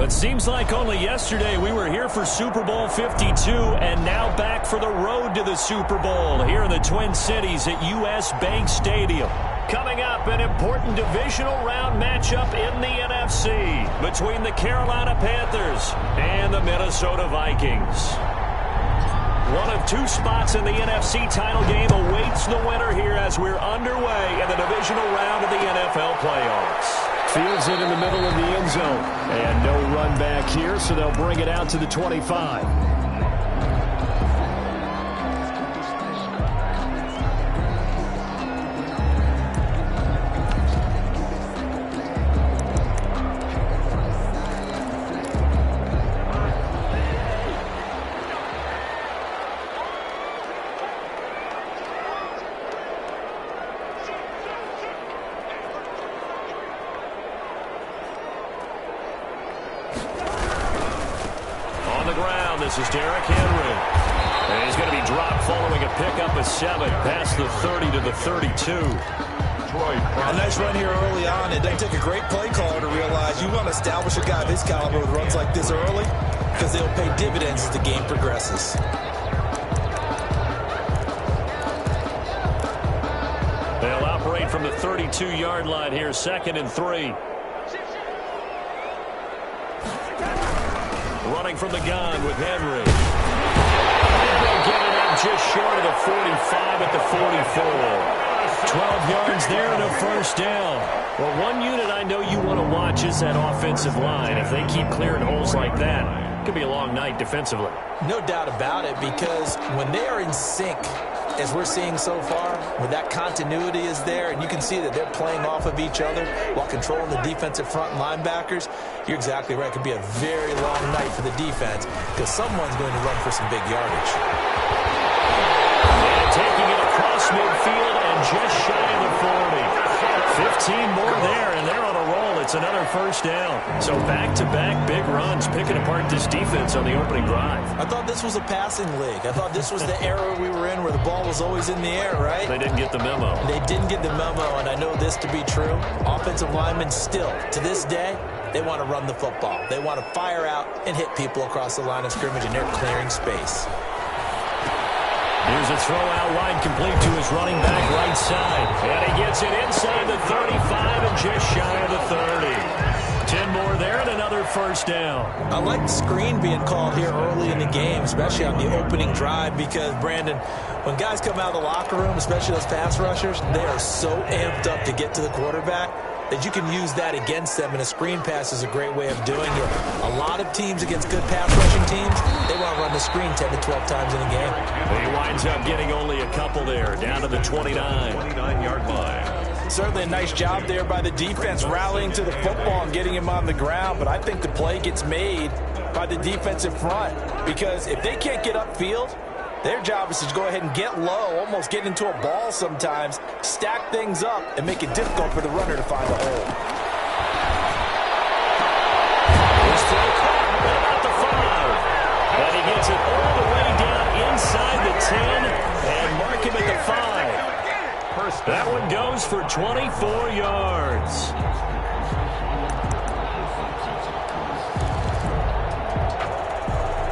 It seems like only yesterday we were here for Super Bowl 52 and now back for the road to the Super Bowl here in the Twin Cities at US Bank Stadium. Coming up, an important divisional round matchup in the NFC between the Carolina Panthers and the Minnesota Vikings. One of two spots in the NFC title game awaits the winner here as we're underway in the divisional round of the NFL playoffs. Fields it in the middle of the end zone. And no run back here, so they'll bring it out to the 25. This is Derrick Henry. And he's going to be dropped following a pickup of 7 past the 30 to the 32. A nice run here early on. It doesn't take a great play caller to realize you want to establish a guy of his caliber with runs like this early because they'll pay dividends as the game progresses. They'll operate from the 32-yard line here, 2nd and 3. Running from the gun with Henry. And they'll get it up just short of the 45 at the 44. 12 yards there and a first down. Well, one unit I know you want to watch is that offensive line. If they keep clearing holes like that, it could be a long night defensively. No doubt about it, because when they are in sync, as we're seeing so far, when that continuity is there and you can see that they're playing off of each other while controlling the defensive front linebackers, you're exactly right. It could be a very long night for the defense because someone's going to run for some big yardage. And taking it across midfield and just shy of the 40. 15 more there, and they're on a roll. It's another first down. So back-to-back big runs, picking apart this defense on the opening drive. I thought this was a passing league. I thought this was the era we were in where the ball was always in the air, right? They didn't get the memo. They didn't get the memo, and I know this to be true. Offensive linemen still, to this day, they want to run the football. They want to fire out and hit people across the line of scrimmage, and they're clearing space. Here's a throw out wide complete to his running back right side. And he gets it inside the 35 and just shy of the 30. 10 more there and another first down. I like the screen being called here early in the game, especially on the opening drive, because, Brandon, when guys come out of the locker room, especially those pass rushers, they are so amped up to get to the quarterback that you can use that against them, and a screen pass is a great way of doing it. A lot of teams against good pass rushing teams, they want to run the screen 10 to 12 times in a game. He winds up getting only a couple there, down to the 29-yard line. Certainly a nice job there by the defense rallying to the football and getting him on the ground, but I think the play gets made by the defensive front, because if they can't get upfield, their job is to go ahead and get low, almost get into a ball sometimes, stack things up, and make it difficult for the runner to find a hole. Here's throw caught about the 5. And he gets it all the way down inside the 10 and mark him at the 5. That one goes for 24 yards.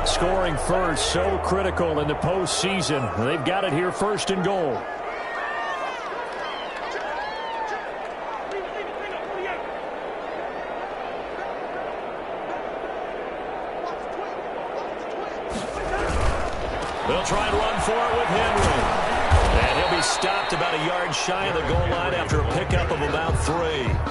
Scoring first, so critical in the postseason. They've got it here, 1st and goal. They'll try and run for it with Henry. And he'll be stopped about a yard shy of the goal line after a pickup of about 3.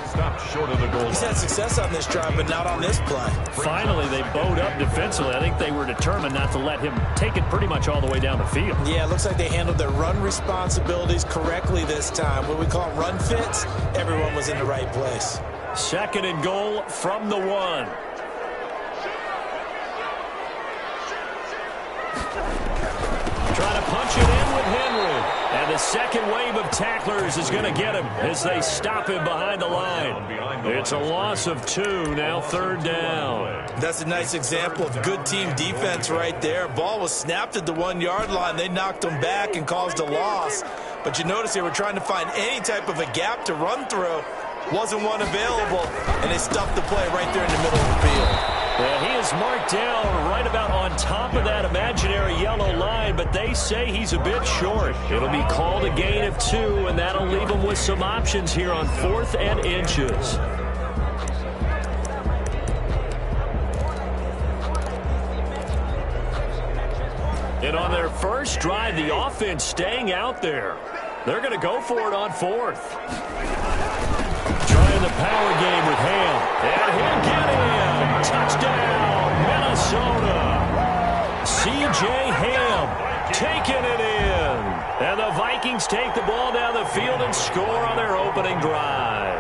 Stopped short of the goal line. He's had success on this drive, but not on this play. Finally, they bowed up defensively. I think they were determined not to let him take it pretty much all the way down the field. Yeah, it looks like they handled their run responsibilities correctly this time. What we call run fits, everyone was in the right place. 2nd and goal from the 1. Trying to punch it in with Henry. And the second wave of tacklers is going to get him as they stop him behind the line. It's a loss of 2, now 3rd down. That's a nice example of good team defense right there. Ball was snapped at the 1-yard line. They knocked him back and caused a loss. But you notice they were trying to find any type of a gap to run through. Wasn't one available, and they stuffed the play right there in the middle of the field. And he is marked down right about on top of that imaginary yellow line, but they say he's a bit short. It'll be called a gain of 2, and that'll leave him with some options here on 4th and inches. And on their first drive, the offense staying out there. They're going to go for it on 4th. Trying the power game with Ham. And he'll get in. Touchdown, Minnesota. C.J. Ham taking it in. And the Vikings take the ball down the field and score on their opening drive.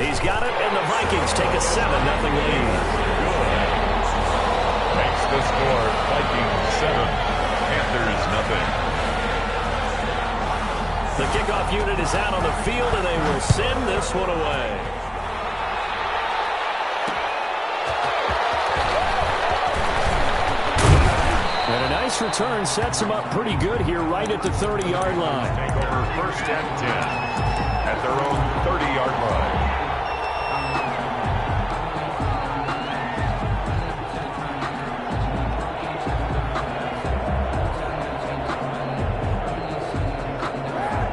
He's got it, and the Vikings take a 7-0 lead. Makes the score Vikings 7, Panthers 0. The kickoff unit is out on the field, and they will send this one away. And a nice return sets them up pretty good here right at the 30-yard line. Take over 1st and 10 at their own 30-yard line.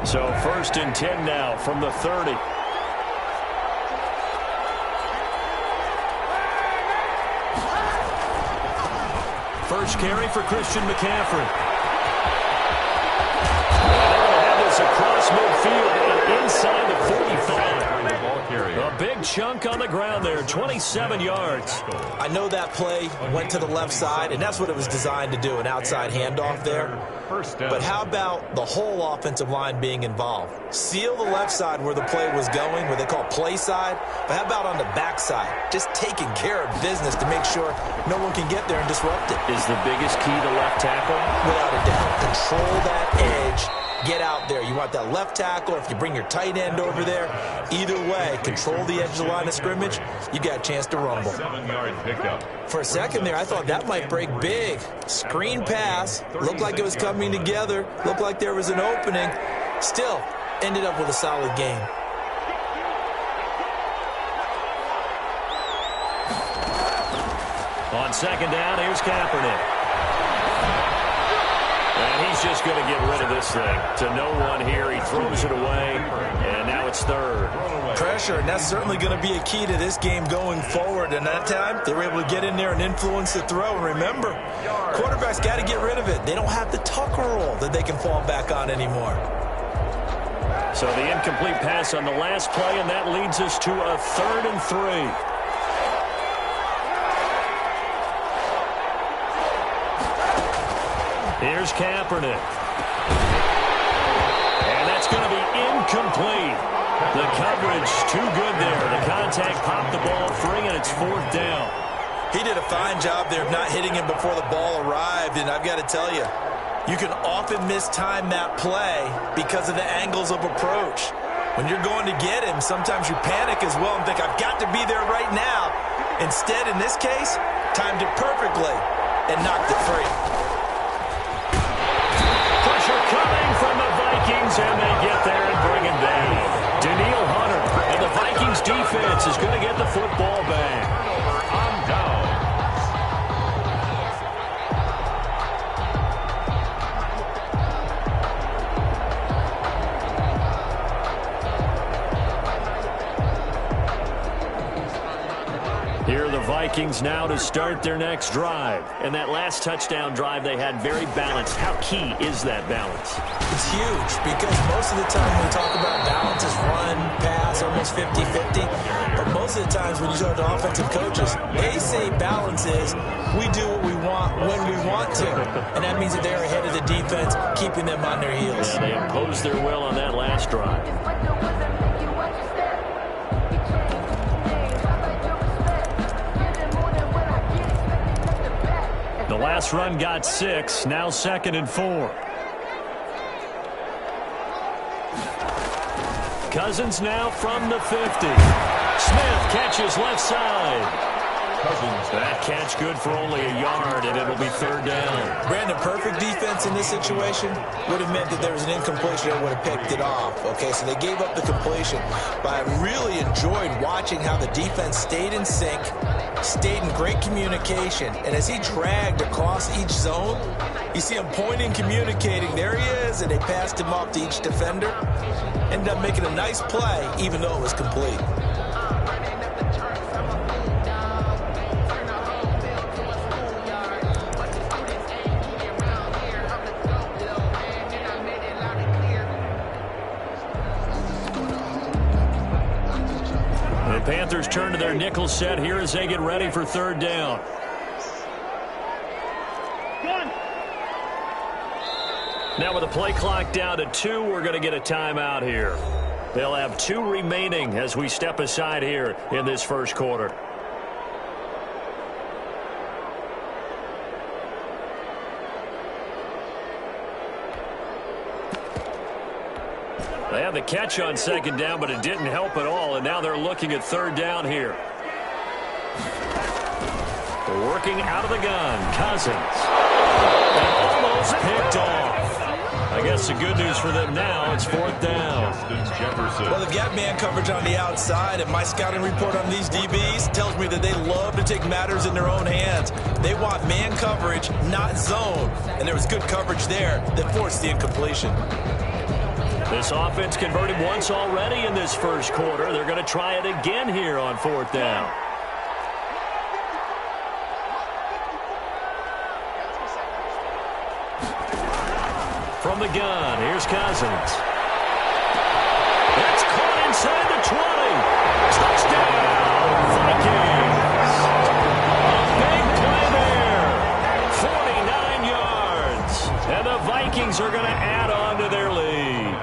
So 1st and 10 now from the 30. First carry for Christian McCaffrey. They're going to have this across midfield and inside the 45. A big chunk on the ground there, 27 yards. I know that play went to the left side, and that's what it was designed to do, an outside handoff there. But how about the whole offensive line being involved? Seal the left side where the play was going, where they call play side. But how about on the back side? Just taking care of business to make sure no one can get there and disrupt it. Is the biggest key to left tackle? Without a doubt. Control that edge. Get out there. You want that left tackle. If you bring your tight end over there, either way, control the edge of the line of scrimmage, you got a chance to rumble. 7-yard pickup. For a second there, I thought that might break big. Screen pass. Looked like it was coming together. Looked like there was an opening. Still, ended up with a solid game. On 2nd down, here's Kaepernick. And he's just going to get rid of this thing. To no one here, he throws it away, and now it's 3rd. Pressure, and that's certainly going to be a key to this game going forward. And that time, they were able to get in there and influence the throw. And remember, quarterbacks got to get rid of it. They don't have the tuck roll that they can fall back on anymore. So the incomplete pass on the last play, and that leads us to a 3rd and 3. Here's Kaepernick. And that's going to be incomplete. The coverage too good there. The contact popped the ball free, and it's 4th down. He did a fine job there of not hitting him before the ball arrived, and I've got to tell you, you can often mistime that play because of the angles of approach. When you're going to get him, sometimes you panic as well and think, I've got to be there right now. Instead, in this case, timed it perfectly and knocked it free. Coming from the Vikings, and they get there and bring it down. Daniil Hunter, and the Vikings defense is going to get the football back. On down. Here are the Vikings now to start their next drive. And that last touchdown drive they had very balanced. How key is that balance? It's huge because most of the time when we talk about balance is run, pass, almost 50-50. But most of the times when you talk to offensive coaches, they say balance is we do what we want when we want to. And that means that they're ahead of the defense, keeping them on their heels. Yeah, they imposed their will on that last drive. The last run got 6, now 2nd and 4. Cousins now from the 50. Smith catches left side. That catch good for only a yard, and it'll be third down. Brandon, perfect defense in this situation would have meant that there was an incompletion that would have picked it off. Okay, so they gave up the completion. But I really enjoyed watching how the defense stayed in sync, stayed in great communication. And as he dragged across each zone, you see him pointing, communicating. There he is, and they passed him off to each defender. Ended up making a nice play, even though it was complete. The Panthers turn to their nickel set here as they get ready for third down. Now with the play clock down to 2, we're going to get a timeout here. They'll have 2 remaining as we step aside here in this first quarter. They have the catch on second down, but it didn't help at all, and now they're looking at third down here. They're working out of the gun. Cousins. And almost picked off. I guess the good news for them now, it's fourth down. Well, they've got man coverage on the outside, and my scouting report on these DBs tells me that they love to take matters in their own hands. They want man coverage, not zone. And there was good coverage there that forced the incompletion. This offense converted once already in this first quarter. They're going to try it again here on fourth down. From the gun, here's Cousins. It's caught inside the 20. Touchdown, Vikings. A big play there. 49 yards. And the Vikings are going to add on to their lead.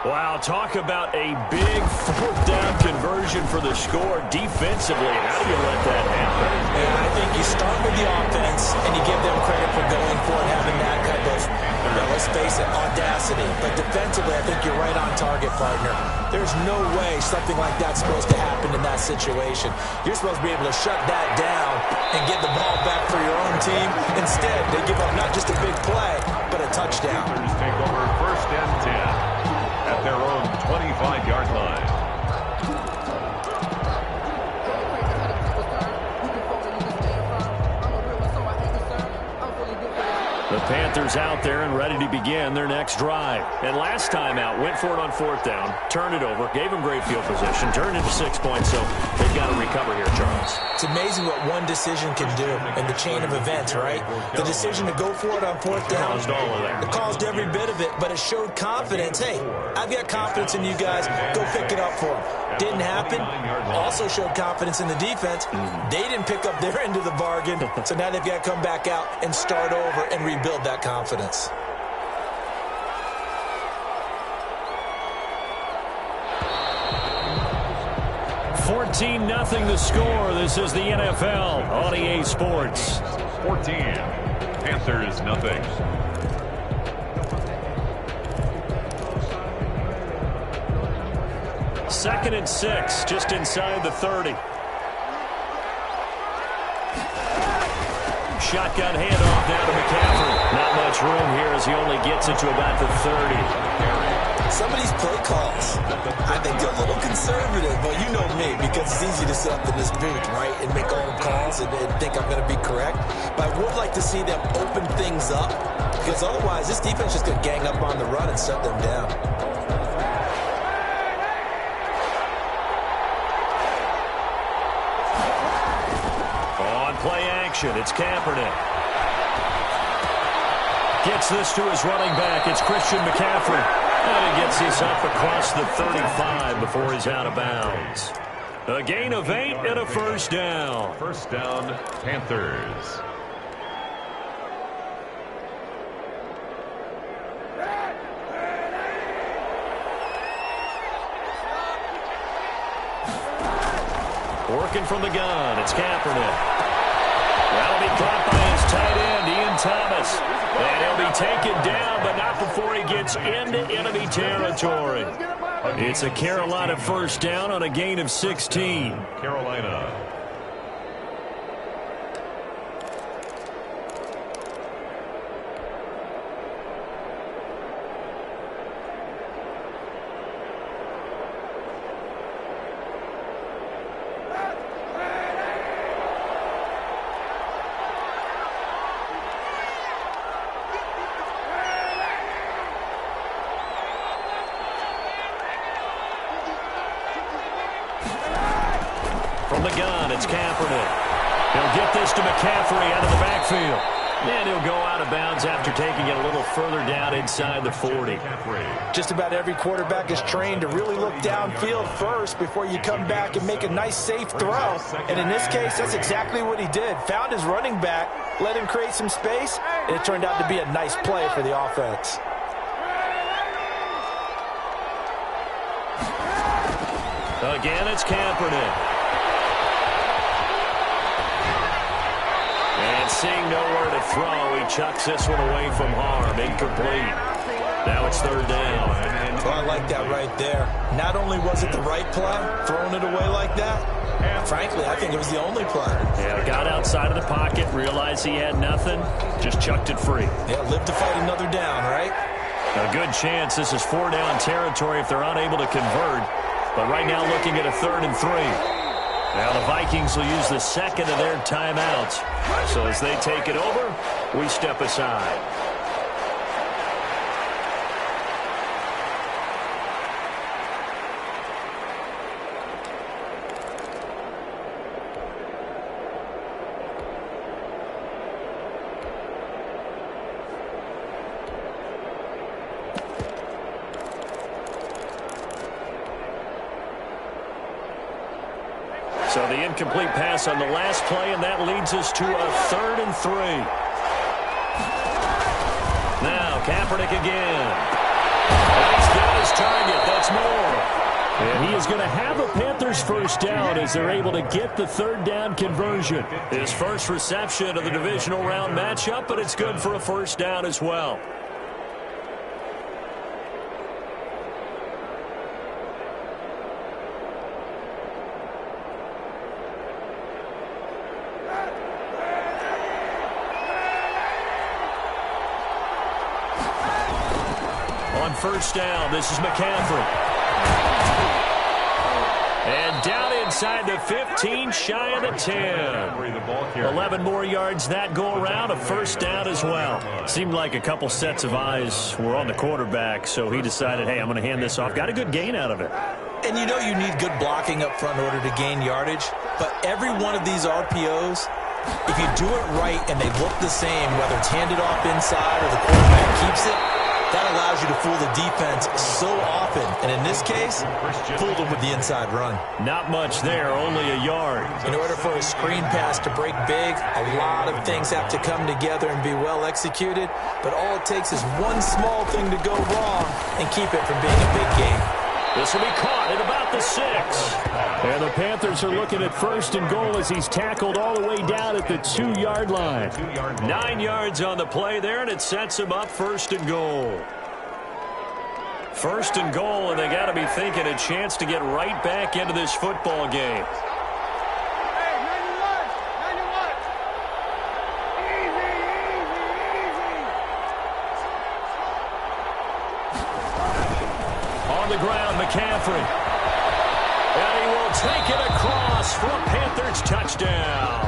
Wow, talk about a big fourth down conversion for the score. Defensively, how do you let that happen? And I think you start with the offense, and you give them credit for going for it, having that kind of, let's face it, audacity. But defensively, I think you're right on target, partner. There's no way something like that's supposed to happen in that situation. You're supposed to be able to shut that down and get the ball back for your own team. Instead, they give up not just a big play, but a touchdown. Panthers take over first and 10 at their own 25-yard line. The Panthers out there and ready to begin their next drive. And last time out, went for it on fourth down, turned it over, gave them great field position, turned into 6 points, so they've got to recover here, Charles. It's amazing what one decision can do in the chain of events, right? The decision to go for it on fourth down, it caused every bit of it, but it showed confidence. Hey, I've got confidence in you guys. Go pick it up for them. Didn't happen. Also showed confidence in the defense. They didn't pick up their end of the bargain, so now they've got to come back out and start over and rebuild that confidence. $14-0 the score. This is the NFL on EA Sports. 14. Panthers nothing. Second and 6, just inside the 30. Shotgun handoff down to McCaffrey. Not much room here as he only gets it to about the 30. Some of these play calls, I think they're a little conservative. Well, you know me, because it's easy to sit up in this booth, right, and make all the calls and think I'm going to be correct. But I would like to see them open things up, because otherwise this defense just going to gang up on the run and shut them down. On play action, it's Kaepernick. Gets this to his running back. It's Christian McCaffrey. And he gets this up across the 35 before he's out of bounds. A gain of 8 and a first down. First down, Panthers. Working from the gun, it's Kaepernick. That'll be caught by his tight end, Ian Thomas. And he'll be taken down, but not before he gets into enemy territory. It's a Carolina first down on a gain of 16. Carolina. From the gun, it's Kaepernick. He'll get this to McCaffrey out of the backfield. And he'll go out of bounds after taking it a little further down inside the 40. Just about every quarterback is trained to really look downfield first before you come back and make a nice, safe throw. And in this case, that's exactly what he did. Found his running back, let him create some space, and it turned out to be a nice play for the offense. Again, it's Kaepernick. And seeing nowhere to throw, he chucks this one away from harm. Incomplete. Now it's third down. Well, I like that right there. Not only was it the right play, throwing it away like that, frankly, I think it was the only play. Yeah, got outside of the pocket, realized he had nothing, just chucked it free. Yeah, live to fight another down, right? A good chance this is 4-down territory if they're unable to convert. But right now looking at a 3rd and 3. Now the Vikings will use the second of their timeouts. So as they take it over, we step aside. So the incomplete pass on the last play, and that leads us to a 3rd and 3. Now Kaepernick again. He's got his target. That's more. And he is going to have a Panthers first down as they're able to get the 3rd down conversion. His first reception of the divisional round matchup, but it's good for a first down as well. On first down, this is McCaffrey. And down inside the 15, shy of the 10. 11 more yards that go around, a first down as well. Seemed like a couple sets of eyes were on the quarterback, so he decided, hey, I'm going to hand this off. Got a good gain out of it. And you know you need good blocking up front in order to gain yardage, but every one of these RPOs, if you do it right and they look the same, whether it's handed off inside or the quarterback keeps it, that allows you to fool the defense so often. And in this case, fooled them with the inside run. Not much there, only a yard. In order for a screen pass to break big, a lot of things have to come together and be well executed. But all it takes is one small thing to go wrong and keep it from being a big game. This will be caught at about the 6. And the Panthers are looking at 1st and goal as he's tackled all the way down at the 2-yard line. 9 yards on the play there, and it sets him up 1st and goal. 1st and goal, and they got to be thinking a chance to get right back into this football game. On the ground, McCaffrey. And he will take it across for a Panthers touchdown.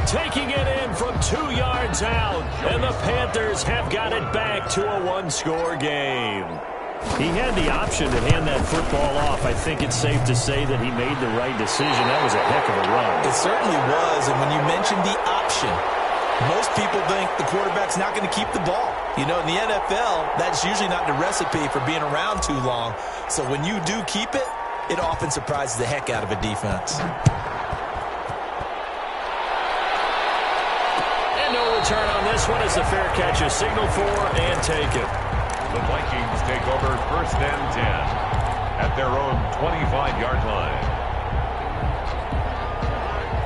Taking it in from 2 yards out, and the Panthers have got it back to a 1-score game. He had the option to hand that football off. I think it's safe to say that he made the right decision. That was a heck of a run. It certainly was, and when you mentioned the option, most people think the quarterback's not going to keep the ball. You know, in the NFL, that's usually not the recipe for being around too long. So when you do keep it, it often surprises the heck out of a defense. And no return on this one as the fair catch is signaled for and taken. The Vikings take over 1st and 10 at their own 25-yard line.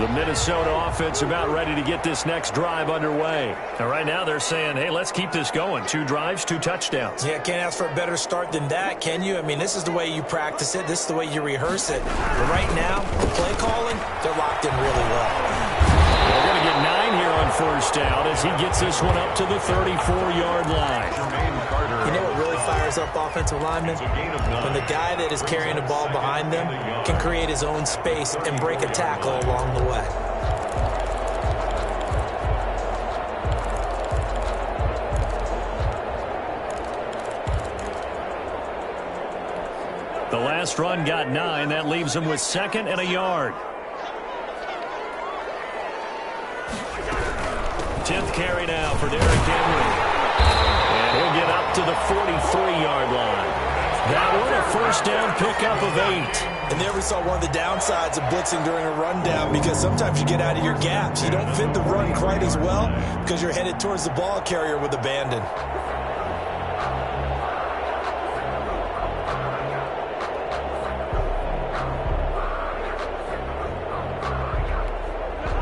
The Minnesota offense about ready to get this next drive underway. And right now they're saying, hey, let's keep this going. 2 drives, 2 touchdowns. Yeah, can't ask for a better start than that, can you? I mean, this is the way you practice it. This is the way you rehearse it. But right now, the play calling, they're locked in really well. We're going to get 9 here on 1st down as he gets this one up to the 34-yard line. You know what really fires up offensive linemen? When the guy that is carrying the ball behind them can create his own space and break a tackle along the way. The last run got 9. That leaves him with 2nd and a yard. 10th carry now for Derrick Henry. And he'll get up to the 43-yard line. That one, a first down pickup of 8. And there we saw one of the downsides of blitzing during a rundown, because sometimes you get out of your gaps. You don't fit the run quite as well because you're headed towards the ball carrier with abandon.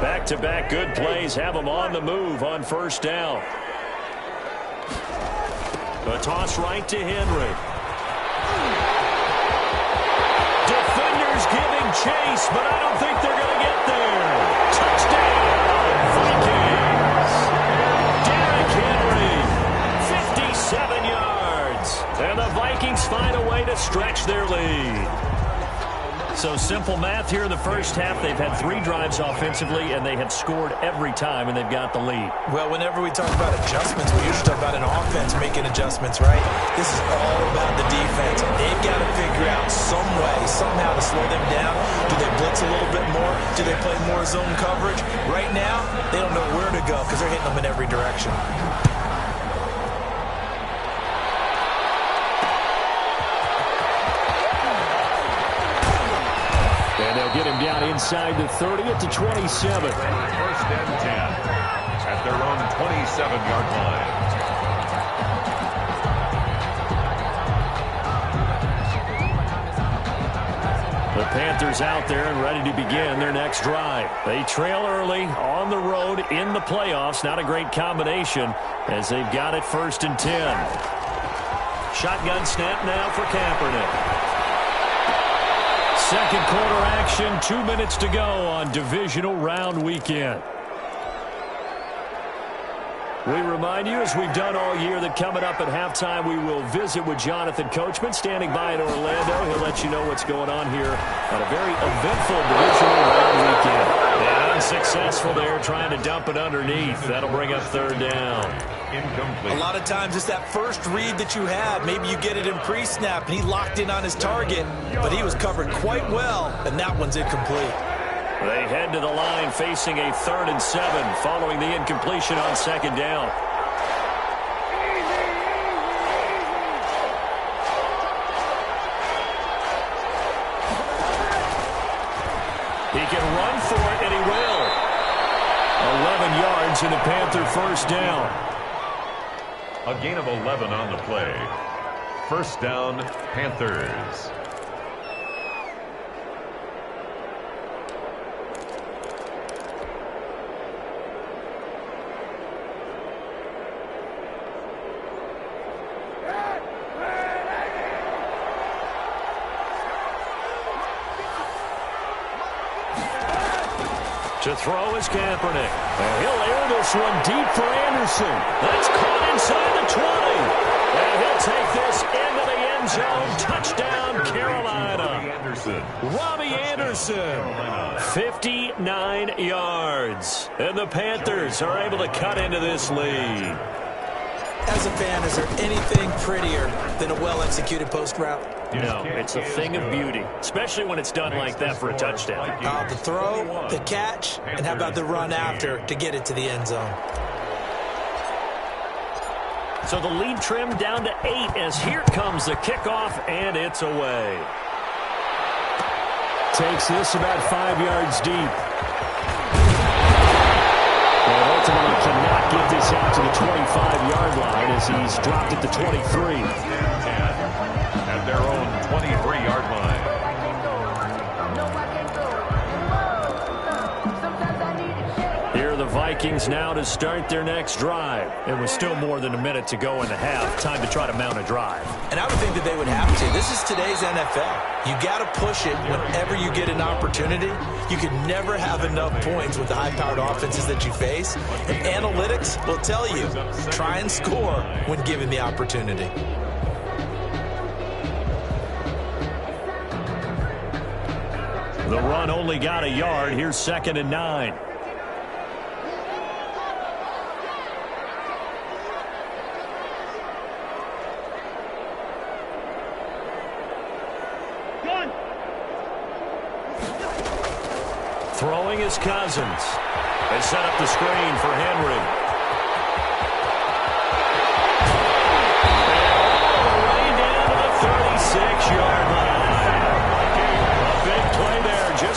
Back-to-back good plays have them on the move on first down. A toss right to Henry. Defenders giving chase, but I don't think they're going to get there. Touchdown, Vikings. Derrick Henry, 57 yards. And the Vikings find a way to stretch their lead. So simple math here in the first half. They've had 3 drives offensively, and they have scored every time, and they've got the lead. Well, whenever we talk about adjustments, we usually talk about an offense making adjustments, right? This is all about the defense. They've got to figure out some way, somehow to slow them down. Do they blitz a little bit more? Do they play more zone coverage? Right now, they don't know where to go because they're hitting them in every direction. And they'll get him down inside the 30 at the 27. First and 10 at their own 27-yard line. The Panthers out there and ready to begin their next drive. They trail early on the road in the playoffs. Not a great combination as they've got it first and 10. Shotgun snap now for Kaepernick. Second quarter action, 2 minutes to go on divisional round weekend. We remind you, as we've done all year, that coming up at halftime, we will visit with Jonathan Coachman, standing by in Orlando. He'll let you know what's going on here on a very eventful divisional round weekend. And unsuccessful there, trying to dump it underneath. That'll bring up third down. Incomplete. A lot of times it's that first read that you have. Maybe you get it in pre-snap, and he locked in on his target, but he was covered quite well, and that one's incomplete. They head to the line facing a 3rd and 7 following the incompletion on second down. He can run for it, and he will. 11 yards and a Panther first down. A gain of 11 on the play. First down, Panthers. To throw is Kaepernick. And he'll air this one deep for Anderson. That's caught inside the 20. And he'll take this into the end zone. Touchdown, Carolina. Robbie Anderson. 59 yards. And the Panthers are able to cut into this lead. As a fan, is there anything prettier than a well-executed post route? No, it's a thing of beauty, especially when it's done like that for a touchdown. The throw, the catch, and how about the run after to get it to the end zone? So the lead trimmed down to 8 as here comes the kickoff, and it's away. Takes this about 5 yards deep. And ultimately cannot get this out to the 25-yard line as he's dropped at the 23. At their own 23-yard line. Here are the Vikings now to start their next drive. It was still more than a minute to go in the half. Time to try to mount a drive. And I would think that they would have to. This is today's NFL. You got to push it whenever you get an opportunity. You can never have enough points with the high-powered offenses that you face. And analytics will tell you, try and score when given the opportunity. The run only got a yard. Here's 2nd and 9. Throwing is Cousins. They set up the screen for Henry.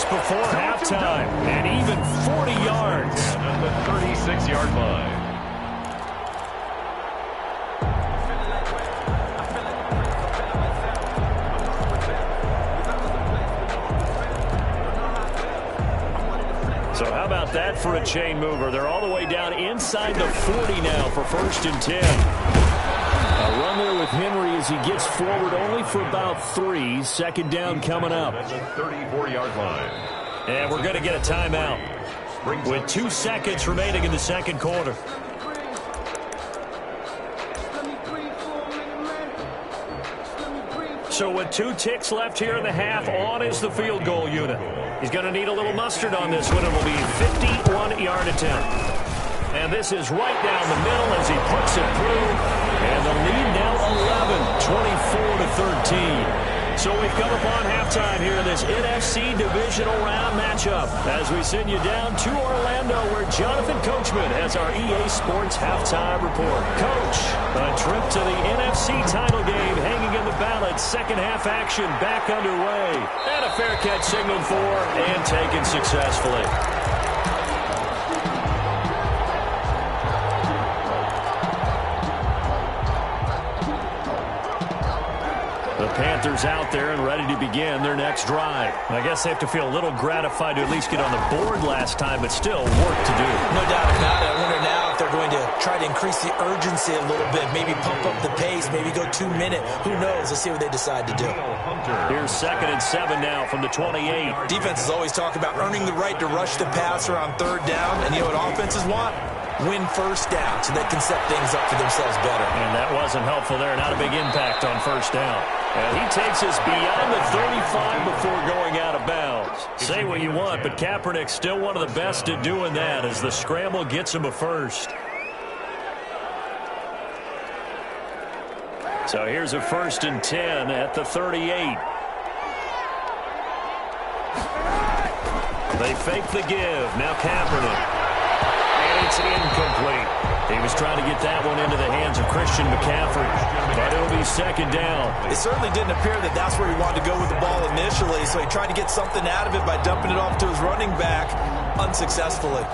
just before halftime, and even 40 yards. And at the 36-yard line. So how about that for a chain mover? They're all the way down inside the 40 now for 1st and 10. A run there with Henry as he gets forward only for about 3. 2nd down coming up. At the 34-yard line. And we're going to get a timeout with 2 seconds remaining in the 2nd quarter. So with 2 ticks left here in the half, on is the field goal unit. He's going to need a little mustard on this one. It will be a 51-yard attempt. And this is right down the middle as he puts it through. And the lead now 11, 24-13. So we've come upon halftime here in this NFC Divisional Round matchup as we send you down to Orlando where Jonathan Coachman has our EA Sports Halftime Report. Coach, a trip to the NFC title game hanging in the balance. 2nd half action back underway. And a fair catch signaled for and taken successfully. The Panthers out there and ready to begin their next drive. I guess they have to feel a little gratified to at least get on the board last time, but still work to do. No doubt about it. I wonder now if they're going to try to increase the urgency a little bit, maybe pump up the pace, maybe go 2-minute. Who knows? Let's see what they decide to do. Here's 2nd and 7 now from the 28. Defenses always talk about earning the right to rush the passer on 3rd down, and you know what offenses want? Win 1st down so they can set things up for themselves better. And that wasn't helpful there. Not a big impact on 1st down. And he takes us beyond the 35 before going out of bounds. Say what you want, but Kaepernick's still one of the best at doing that as the scramble gets him a 1st. So here's a 1st and 10 at the 38. They fake the give. Now Kaepernick. It's incomplete. He was trying to get that one into the hands of Christian McCaffrey. But it'll be 2nd down. It certainly didn't appear that that's where he wanted to go with the ball initially, so he tried to get something out of it by dumping it off to his running back unsuccessfully.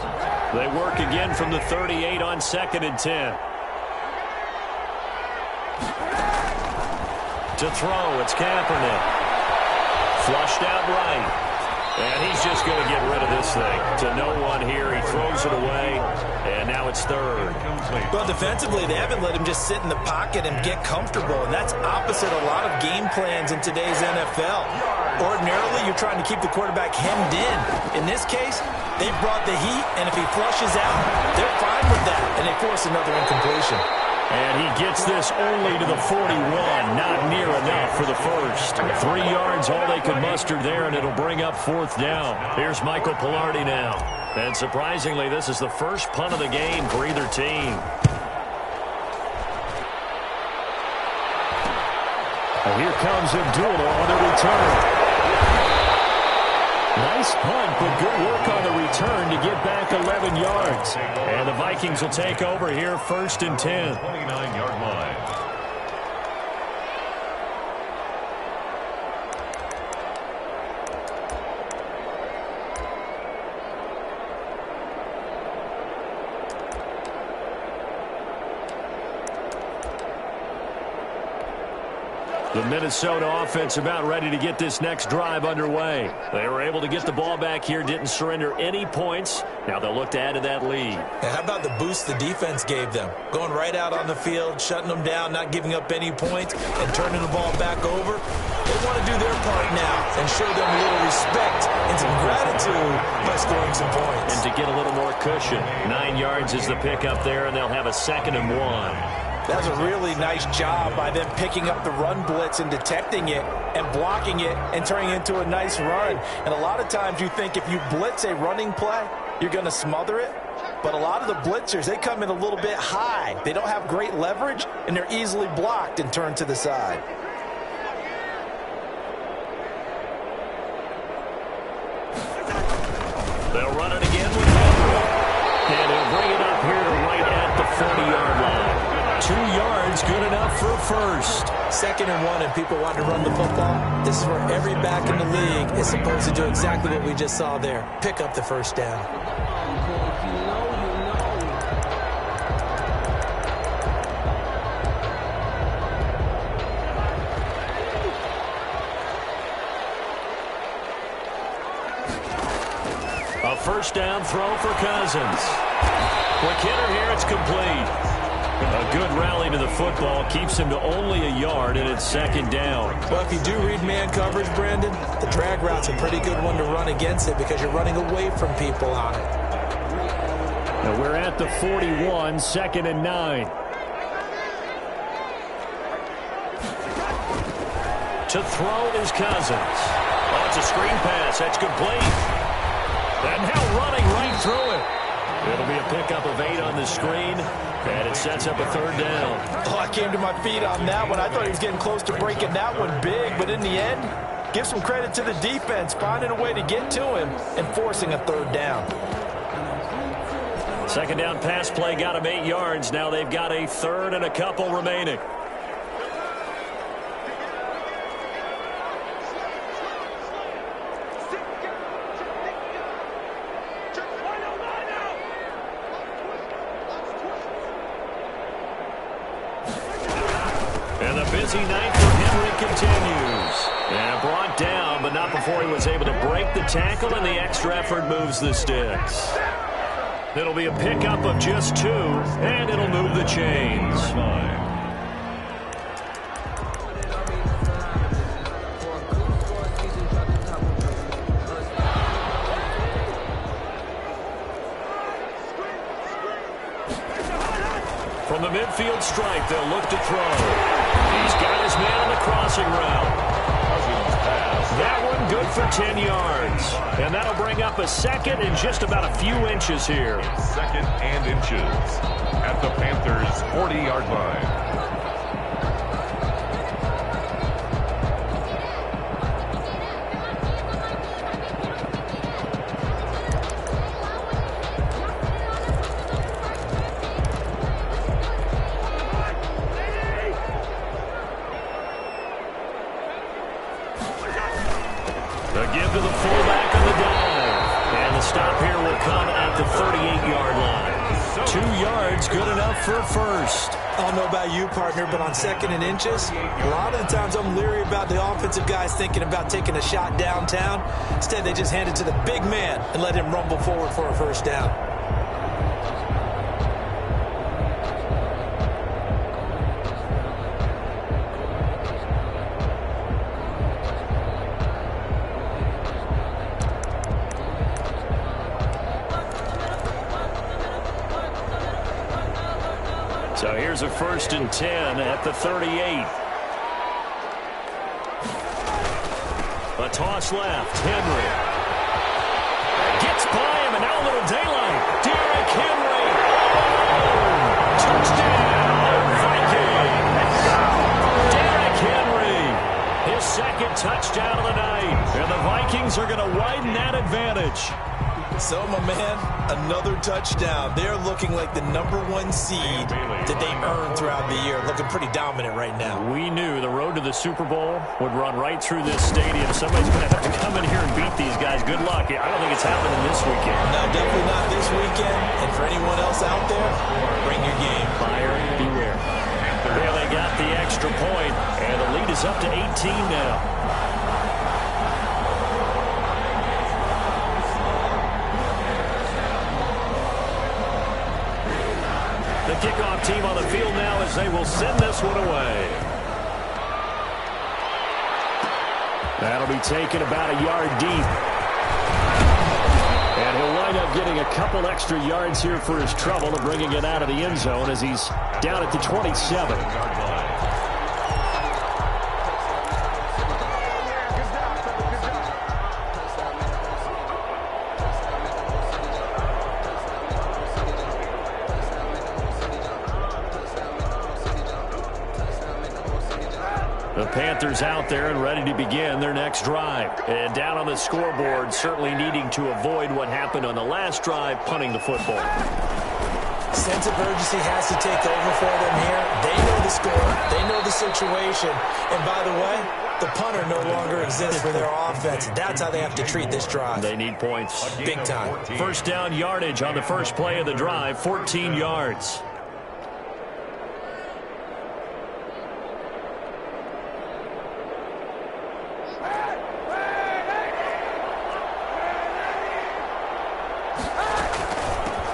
They work again from the 38 on 2nd and 10. To throw, it's Kaepernick. Flushed out right. And he's just going to get rid of this thing. To no one here. He throws it away. And now it's 3rd. Well, defensively, they haven't let him just sit in the pocket and get comfortable. And that's opposite a lot of game plans in today's NFL. Ordinarily, you're trying to keep the quarterback hemmed in. In this case, they brought the heat. And if he flushes out, they're fine with that. And they force another incompletion. And he gets this only to the 41. Not near enough for the 1st. 3 yards, all they could muster there, and it'll bring up 4th down. Here's Michael Pilardi now. And surprisingly, this is the first punt of the game for either team. And here comes Abdullah on the return. Nice punt, but good work on the return to get back 11 yards. And the Vikings will take over here 1st and 10. 29-yard line. The Minnesota offense about ready to get this next drive underway. They were able to get the ball back here, didn't surrender any points. Now they'll look to add to that lead. And how about the boost the defense gave them? Going right out on the field, shutting them down, not giving up any points, and turning the ball back over. They want to do their part now and show them a little respect and some gratitude by scoring some points. And to get a little more cushion. 9 yards is the pickup there, and they'll have a 2nd and 1. That's a really nice job by them picking up the run blitz and detecting it and blocking it and turning it into a nice run. And a lot of times you think if you blitz a running play, you're going to smother it. But a lot of the blitzers, they come in a little bit high. They don't have great leverage, and they're easily blocked and turned to the side. They'll run it again with Henry. And he'll bring it up here to right at the 40-yard line. 2 yards, good enough for a 1st. 2nd and 1 and people want to run the football, this is where every back in the league is supposed to do exactly what we just saw there. Pick up the first down. A first down throw for Cousins. Quick hitter here, it's complete. A good rally to the football keeps him to only a yard, and it's 2nd down. Well, if you do read man coverage, Brandon, the drag route's a pretty good one to run against it because you're running away from people on it. Now we're at the 41, 2nd and 9. To throw is Cousins. Oh, it's a screen pass. That's complete. And now running right through it. It'll be a pickup of 8 on the screen, and it sets up a 3rd down. Oh, I came to my feet on that one. I thought he was getting close to breaking that one big, but in the end, give some credit to the defense, finding a way to get to him and forcing a 3rd down. 2nd down pass play got him 8 yards. Now they've got a 3rd and a couple remaining. Busy night for Henry continues. And brought down, but not before he was able to break the tackle, and the extra effort moves the sticks. It'll be a pickup of just 2, and it'll move the chains. From the midfield stripe, they'll look to throw. He's got his man on the crossing route. That one good for 10 yards. And that'll bring up a 2nd and just about a few inches here. 2nd and inches at the Panthers' 40-yard line. The give to the fullback on the dive. And the stop here will come at the 38-yard line. 2 yards, good enough for a first. I don't know about you, partner, but on 2nd and inches, a lot of the times I'm leery about the offensive guys thinking about taking a shot downtown. Instead, they just hand it to the big man and let him rumble forward for a first down. So here's a 1st and 10 at the 38. A toss left. Henry gets by him, and now a little daylight. Derrick Henry. Touchdown, Vikings. Derrick Henry. His 2nd touchdown of the night. And the Vikings are going to widen that advantage. So, my man, another touchdown. They're looking like the #1 seed that they earned throughout the year. Looking pretty dominant right now. We knew the road to the Super Bowl would run right through this stadium. Somebody's going to have to come in here and beat these guys. Good luck. I don't think it's happening this weekend. No, definitely not this weekend. And for anyone else out there, bring your game. Buyer beware. Well, they got the extra point, and the lead is up to 18 now. The kickoff team on the field now as they will send this one away. That'll be taken about a yard deep. And he'll wind up getting a couple extra yards here for his trouble and bringing it out of the end zone as he's down at the 27. The Panthers out there and ready to begin their next drive. And down on the scoreboard, certainly needing to avoid what happened on the last drive, punting the football. sense of urgency has to take over for them here. They know the score. They know the situation. And by the way, the punter no longer exists for their offense. That's how they have to treat this drive. They need points. Big time. First down yardage on the first play of the drive, 14 yards.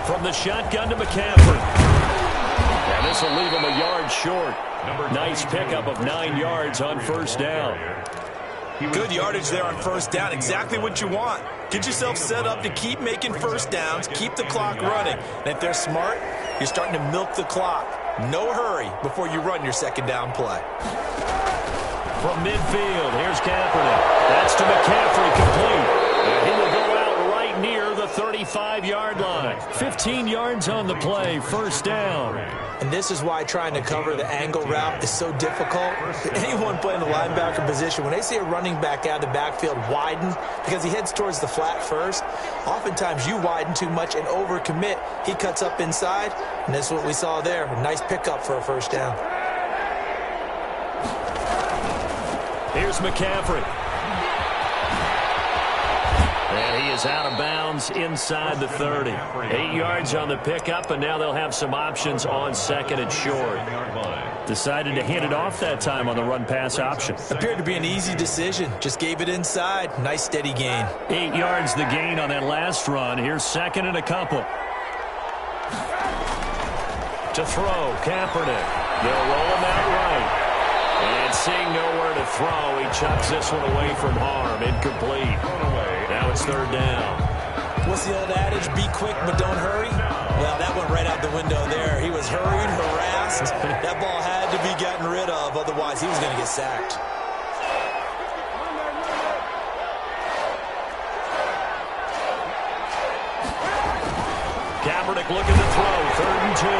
From the shotgun to McCaffrey. And this will leave him a yard short. Nice pickup of 9 yards on first down. Good yardage there on first down. Exactly what you want. Get yourself set up to keep making first downs, keep the clock running. And if they're smart, you're starting to milk the clock. No hurry before you run your second down play. From midfield, here's Kaepernick. That's to McCaffrey, complete. And he will go out right near the 35-yard line. 15 yards on the play, first down. And this is why trying to cover the angle route is so difficult. Anyone playing the linebacker position, when they see a running back out of the backfield widen because he heads towards the flat first, oftentimes you widen too much and overcommit. He cuts up inside, and that's what we saw there. A nice pickup for a first down. Here's McCaffrey. And he is out of bounds inside the 30. 8 yards on the pickup, and now they'll have some options on second and short. Decided to hand it off that time on the run-pass option. Appeared to be an easy decision. Just gave it inside. Nice steady gain. 8 yards the gain on that last run. Here's second and a couple. To throw, Kaepernick. They'll roll him out right. And seeing nowhere to throw, he chucks this one away from harm. Incomplete. Now it's third down. What's the old adage? Be quick, but don't hurry. Well, that went right out the window there. He was hurried, harassed. That ball had to be gotten rid of. Otherwise, he was going to get sacked. Kaepernick looking to throw. Third and 2.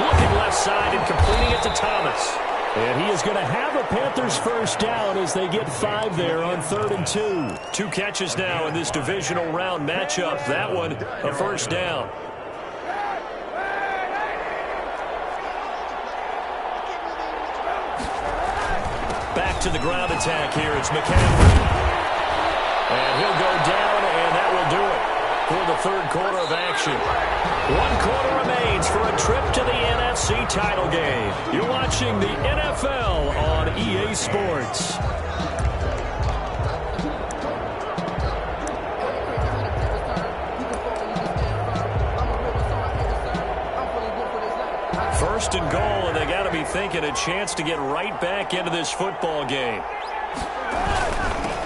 Looking left side and completing it to Thomas. And he is going to have a Panthers first down as they get 5 there on 3rd and 2. 2 catches now in this divisional round matchup. That one, a first down. Back to the ground attack here. It's McCaffrey. And he'll go down, and that will do it for the third quarter of action. 1 quarter remains for a trip to the NFC title game. You're watching the NFL on EA Sports. First and goal, and they got to be thinking a chance to get right back into this football game.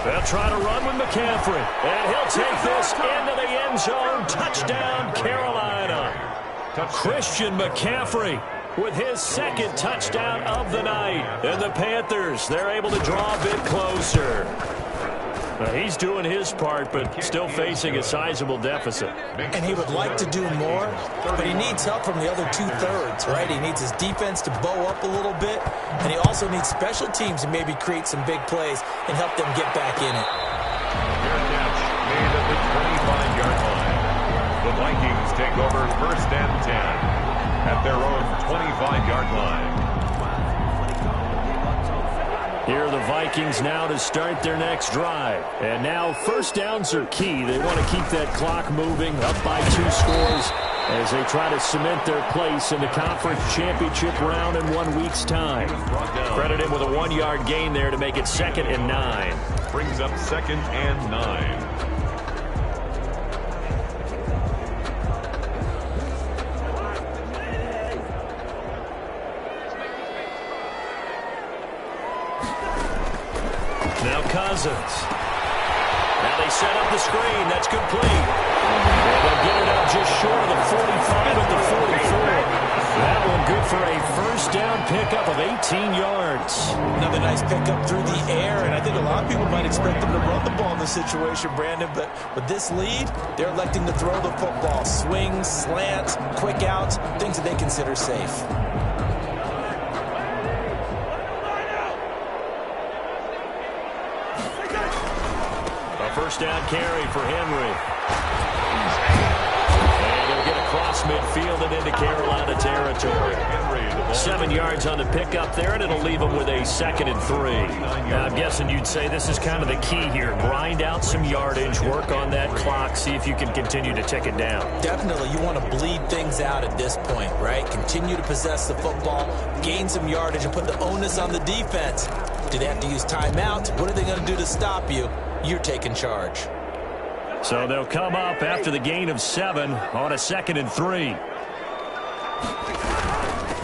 They'll try to run with McCaffrey, and he'll take this into the end zone. Touchdown, Carolina. Christian McCaffrey with his second touchdown of the night. And the Panthers, they're able to draw a bit closer. He's doing his part, but still facing a sizable deficit. And he would like to do more, but he needs help from the other 2/3, right? He needs his defense to bow up a little bit, and he also needs special teams to maybe create some big plays and help them get back in it. Fair catch made at the 25-yard line. The Vikings take over first and 10 at their own 25-yard line. Here are the Vikings now to start their next drive. And now first downs are key. They want to keep that clock moving, up by 2 scores as they try to cement their place in the conference championship round in 1 week's time. Credit him with a 1-yard gain there to make it 2nd and 9. Brings up 2nd and 9. Now Cousins. Now they set up the screen. That's complete. And they'll get it out just short of the 45 at the 44. That one good for a first down pickup of 18 yards. Another nice pickup through the air, and I think a lot of people might expect them to run the ball in this situation, Brandon, but with this lead, they're electing to throw the football. Swings, slants, quick outs, things that they consider safe. First down carry for Henry. And he'll get across across midfield and into Carolina territory. 7 yards on the pickup there, and it'll leave them with a 2nd and 3. Now, I'm guessing you'd say this is kind of the key here. Grind out some yardage, work on that clock, see if you can continue to tick it down. Definitely, you want to bleed things out at this point, right? Continue to possess the football, gain some yardage, and put the onus on the defense. Do they have to use timeouts? What are they going to do to stop you? You're taking charge. So they'll come up after the gain of 7 on a 2nd and 3.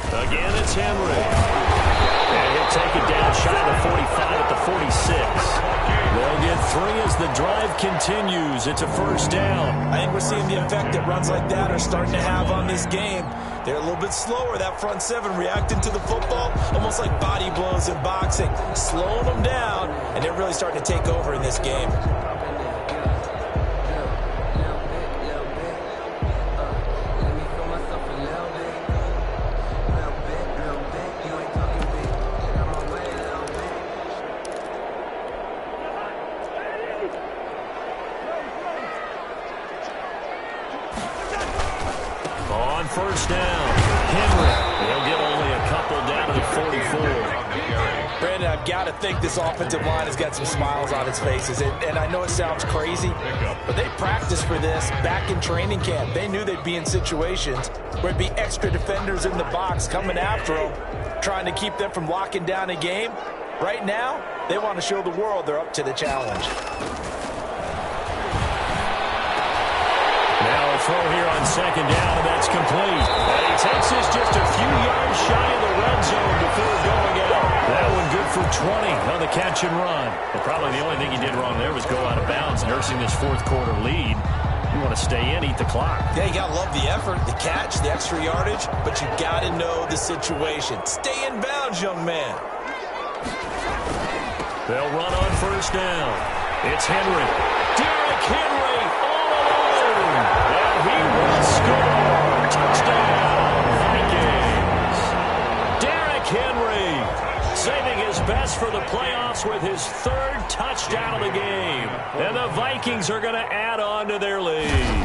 Again, it's Henry. And he'll take it down shy of the 45 at the 46. They'll get 3 as the drive continues. It's a first down. I think we're seeing the effect that runs like that are starting to have on this game. They're a little bit slower, that front 7, reacting to the football, almost like body blows in boxing, slowing them down, and they're really starting to take over in this game. First down, Henry. He'll get only a couple down to the 44. Brandon, I've got to think this offensive line has got some smiles on its faces. And I know it sounds crazy, but they practiced for this back in training camp. They knew they'd be in situations where it'd be extra defenders in the box coming after them, trying to keep them from locking down a game. Right now, they want to show the world they're up to the challenge. Now a throw here on 2nd down, and that's complete. And he takes this just a few yards shy of the red zone before going out. That one good for 20 on the catch and run. But probably the only thing he did wrong there was go out of bounds, nursing this 4th quarter lead. You want to stay in, eat the clock. Yeah, you got to love the effort, the catch, the extra yardage, but you got to know the situation. Stay in bounds, young man. They'll run on first down. It's Henry. Derrick Henry all alone. And he will score. Touchdown, Vikings. Derrick Henry saving his best for the playoffs with his 3rd touchdown of the game. And the Vikings are going to add on to their lead.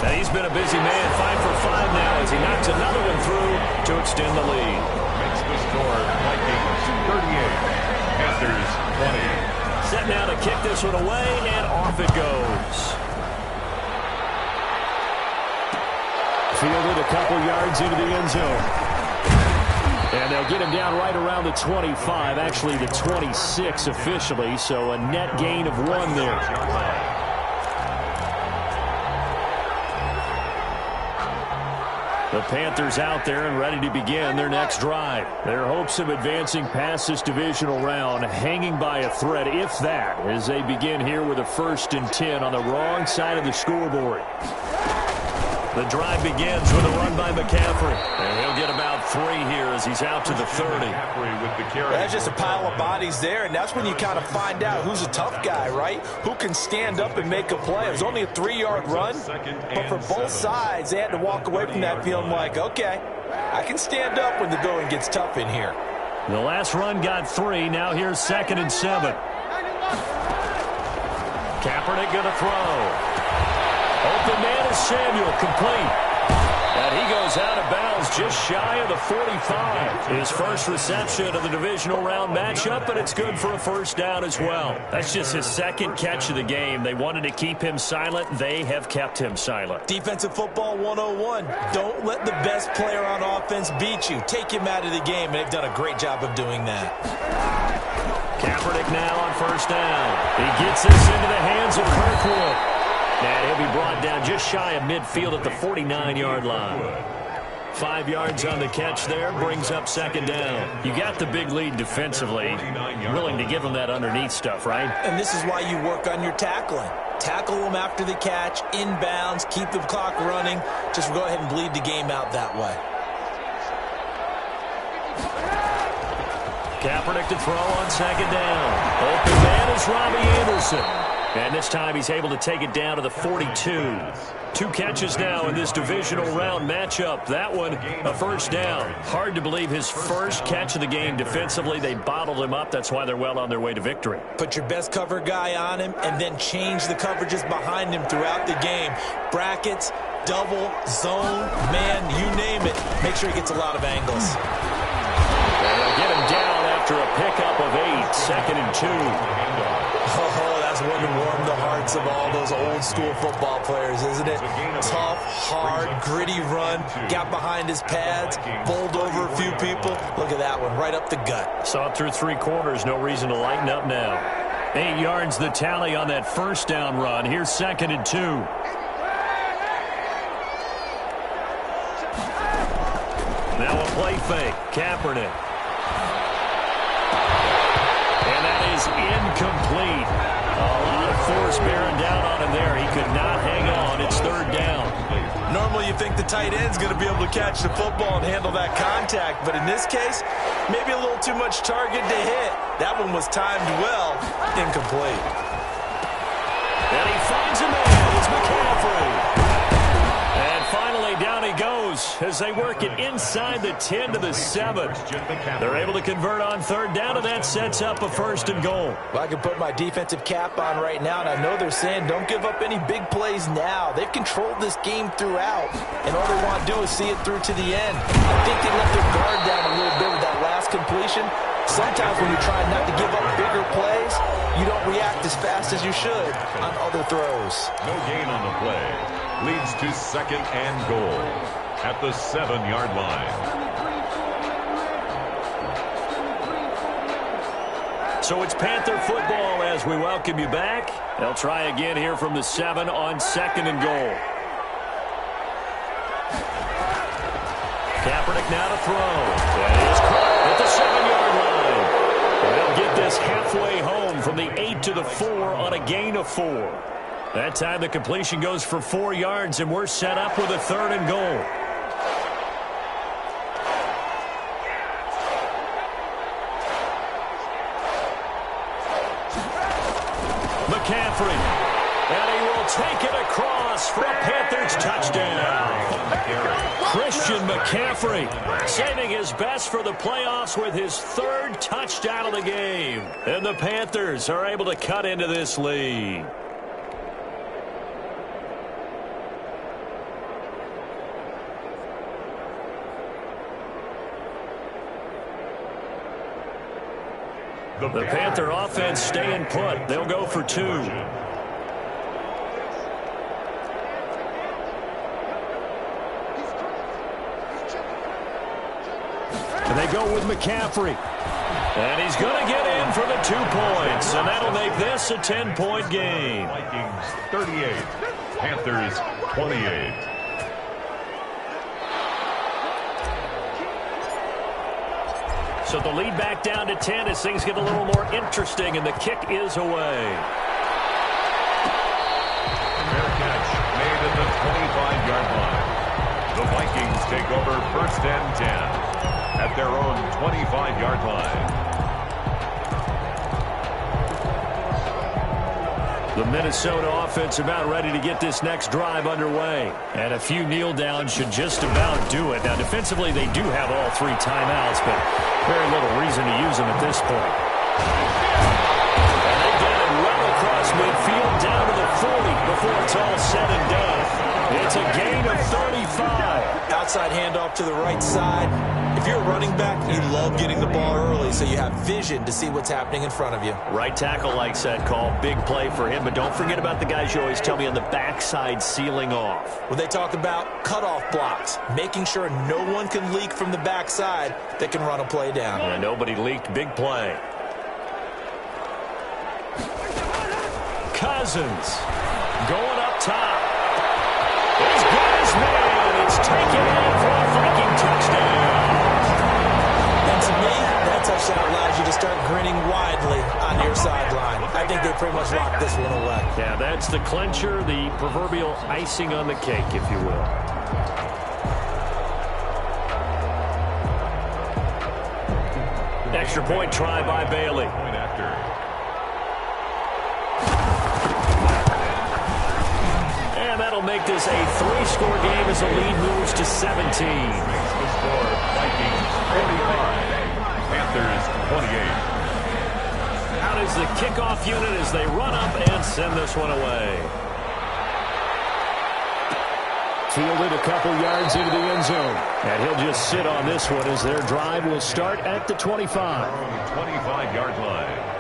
Now he's been a busy man, 5 for 5 now as he knocks another one through to extend the lead. Makes the score Vikings 38, Panthers 20. Set now to kick this one away, and off it goes. Fielded a couple yards into the end zone. And they'll get him down right around the 25, actually the 26 officially, so a net gain of 1 there. The Panthers out there and ready to begin their next drive. Their hopes of advancing past this divisional round hanging by a thread, if that, as they begin here with a 1st and 10 on the wrong side of the scoreboard. The drive begins with a run by McCaffrey. And he'll get about 3 here as he's out to the 30. That's just a pile of bodies there, and that's when you kind of find out who's a tough guy, right? Who can stand up and make a play. It was only a 3-yard run, but for both sides, they had to walk away from that feeling like, okay, I can stand up when the going gets tough in here. The last run got 3. Now here's 2nd and 7. Kaepernick going to throw. Open man is Samuel, complete. And he goes out of bounds just shy of the 45. His first reception of the divisional round matchup, but it's good for a first down as well. That's just his 2nd catch of the game. They wanted to keep him silent. They have kept him silent. Defensive football 101. Don't let the best player on offense beat you. Take him out of the game, and they've done a great job of doing that. Kaepernick now on first down. He gets this into the hands of Kirkwood. And he'll be brought down just shy of midfield at the 49-yard line. 5 yards on the catch there, brings up 2nd down. You got the big lead defensively. Willing to give them that underneath stuff, right? And this is why you work on your tackling. Tackle them after the catch, inbounds, keep the clock running. Just go ahead and bleed the game out that way. Kaepernick to throw on 2nd down. Open man is Robbie Anderson. And this time he's able to take it down to the 42. 2 catches now in this divisional round matchup. That one, a first down. Hard to believe his first catch of the game defensively. They bottled him up. That's why they're well on their way to victory. Put your best cover guy on him and then change the coverages behind him throughout the game. Brackets, double, zone, man, you name it. Make sure he gets a lot of angles. And they'll get him down after a pickup of 8, 2nd and 2. Oh, that's one to warm the hearts of all those old-school football players, isn't it? Tough, hard, gritty run, got behind his pads, bowled over a few people. Look at that one, right up the gut. Saw it through 3 quarters, no reason to lighten up now. 8 yards the tally on that first down run. Here's 2nd and 2. Now a play fake, Kaepernick. And that is incomplete. A lot of force bearing down on him there. He could not hang on. It's 3rd down. Normally you think the tight end's going to be able to catch the football and handle that contact, but in this case, maybe a little too much target to hit. That one was timed well, incomplete. And he finds a man. It's McCaffrey. And finally down he goes as they work it inside the 10 to the 7. They're able to convert on 3rd down, and that sets up a 1st and goal. Well, I can put my defensive cap on right now, and I know they're saying don't give up any big plays now. They've controlled this game throughout, and all they want to do is see it through to the end. I think they let their guard down a little bit with that last completion. Sometimes when you're trying not to give up bigger plays, you don't react as fast as you should on other throws. No gain on the play. Leads to 2nd and goal at the 7-yard line. So it's Panther football as we welcome you back. They'll try again here from the 7 on 2nd and goal. Kaepernick now to throw. That is caught at the 7-yard line. And they'll get this halfway home from the 8 to the 4 on a gain of 4. That time the completion goes for 4 yards, and we're set up with a 3rd and goal. McCaffrey. And he will take it across for a Panthers touchdown. Christian McCaffrey saving his best for the playoffs with his 3rd touchdown of the game. And the Panthers are able to cut into this lead. The Panther offense staying put. They'll go for 2. And they go with McCaffrey. And he's going to get in for the 2 points. And that'll make this a 10-point game. Vikings 38, Panthers 28. So the lead back down to 10 as things get a little more interesting, and the kick is away. Fair catch made at the 25-yard line. The Vikings take over 1st and 10 at their own 25-yard line. The Minnesota offense about ready to get this next drive underway. And a few kneel downs should just about do it. Now, defensively, they do have all 3 timeouts, but very little reason to use them at this point. And they get it well across midfield down to the 40 before it's all said and done. It's a gain of 35. Outside handoff to the right side. If you're a running back, you love getting the ball early so you have vision to see what's happening in front of you. Right tackle likes that call. Big play for him, but don't forget about the guys you always tell me on the backside sealing off. Well, they talk about cutoff blocks, making sure no one can leak from the backside that can run a play down. And nobody leaked. Big play. Cousins going up top. He's got his man. It's taken in for a Viking touchdown. And to me, that touchdown allows you to start grinning widely on your sideline. I think they pretty much locked this one away. Yeah, that's the clincher, the proverbial icing on the cake, if you will. Extra point try by Bailey. Point after. that'll make this a 3-score game as the lead moves to 17. The score, Vikings 45, Panthers 28. Out is the kickoff unit as they run up and send this one away. Fielded a couple yards into the end zone. And he'll just sit on this one as their drive will start at the 25. 25-yard line.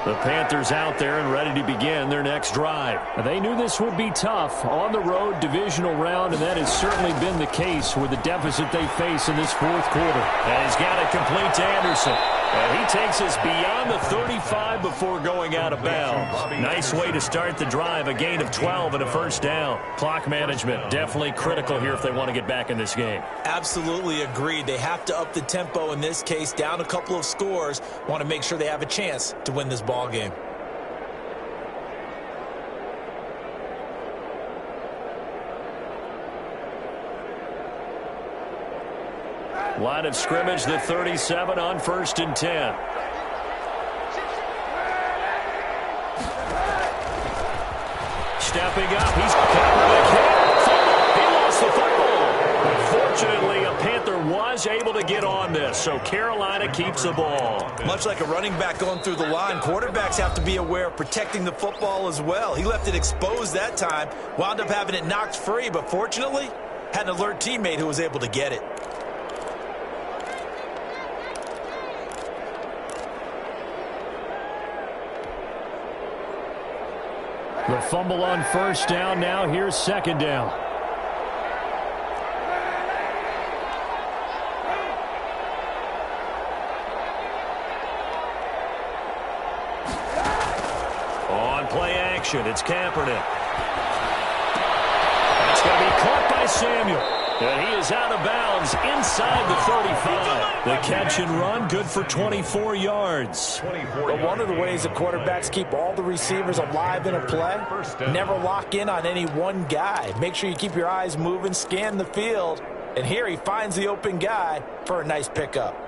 The Panthers out there and ready to begin their next drive. They knew this would be tough on the road divisional round, and that has certainly been the case with the deficit they face in this fourth quarter. And he's got it complete to Anderson. And he takes us beyond the 35 before going out of bounds. Nice way to start the drive, a gain of 12 and a first down. Clock management definitely critical here if they want to get back in this game. Absolutely agreed. They have to up the tempo in this case, down a couple of scores. Want to make sure they have a chance to win this ball game. Line of scrimmage, the 37 on 1st and 10. Stepping up, he's Kaepernick hit. He lost the football. Fortunately, a Panther was able to get on this, so Carolina keeps the ball. Much like a running back going through the line, quarterbacks have to be aware of protecting the football as well. He left it exposed that time, wound up having it knocked free, but fortunately, had an alert teammate who was able to get it. The fumble on first down. Now here's second down. On play action, it's Kaepernick. It's going to be caught by Samuel. And he is out of bounds inside the 35. The catch and run, good for 24 yards. But one of the ways that quarterbacks keep all the receivers alive in a play, never lock in on any one guy. Make sure you keep your eyes moving, scan the field. And here he finds the open guy for a nice pickup.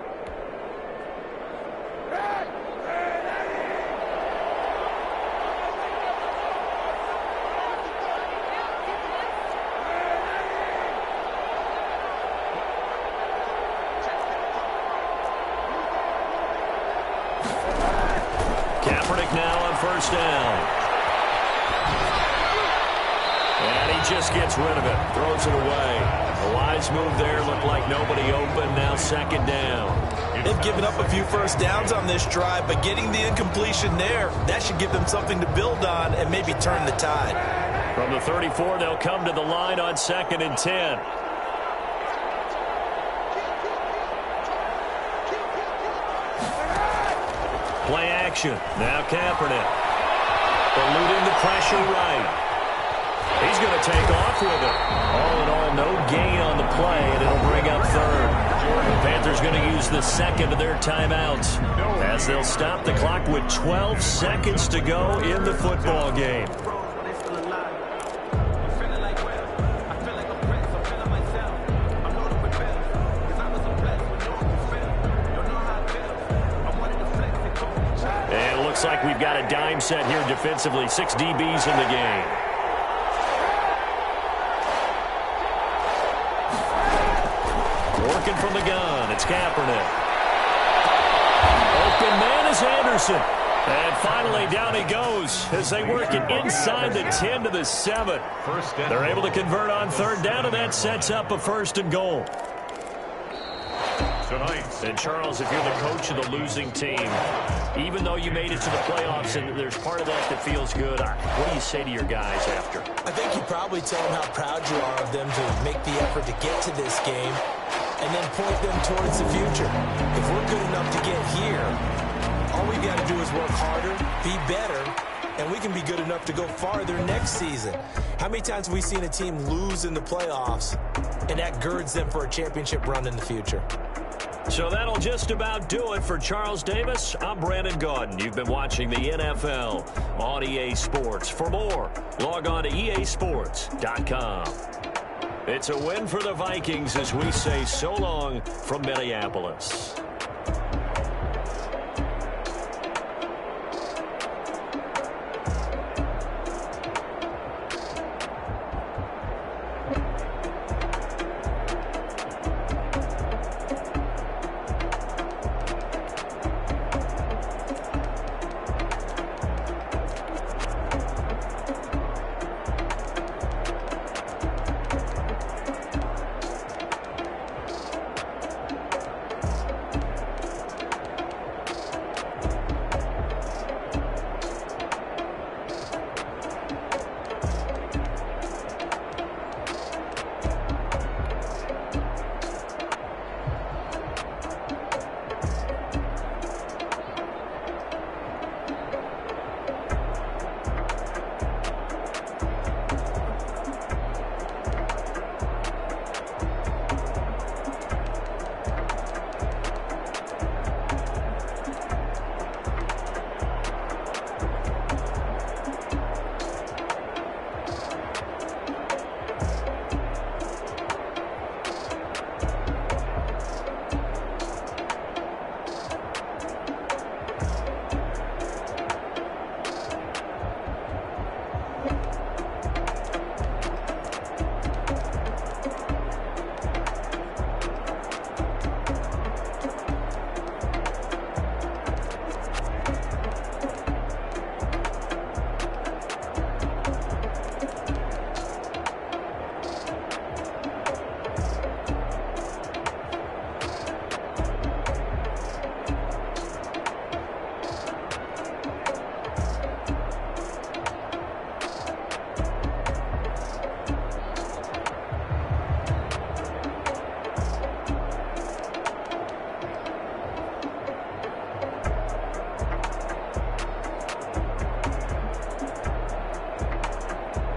Now on first down. And he just gets rid of it. Throws it away. A wise move there. Looked like nobody open. Now second down. They've given up a few first downs on this drive, but getting the incompletion there, that should give them something to build on and maybe turn the tide. From the 34, they'll come to the line on 2nd and 10. Play action. Now Kaepernick. Eluding the pressure right. He's going to take off with it. All in all, no gain on the play, and it'll bring up third. The Panthers going to use the second of their timeouts as they'll stop the clock with 12 seconds to go in the football game. Looks like we've got a dime set here defensively. 6 DBs in the game. Working from the gun. It's Kaepernick. Open man is Anderson. And finally down he goes as they work it inside the 10 to the 7. They're able to convert on third down, and that sets up a 1st and goal. And Charles, if you're the coach of the losing team, even though you made it to the playoffs and there's part of that that feels good, what do you say to your guys after? I think you probably tell them how proud you are of them to make the effort to get to this game and then point them towards the future. If we're good enough to get here, all we've got to do is work harder, be better, and we can be good enough to go farther next season. How many times have we seen a team lose in the playoffs, and that girds them for a championship run in the future? So that'll just about do it for Charles Davis. I'm Brandon Gaudin. You've been watching the NFL on EA Sports. For more, log on to easports.com. It's a win for the Vikings as we say so long from Minneapolis.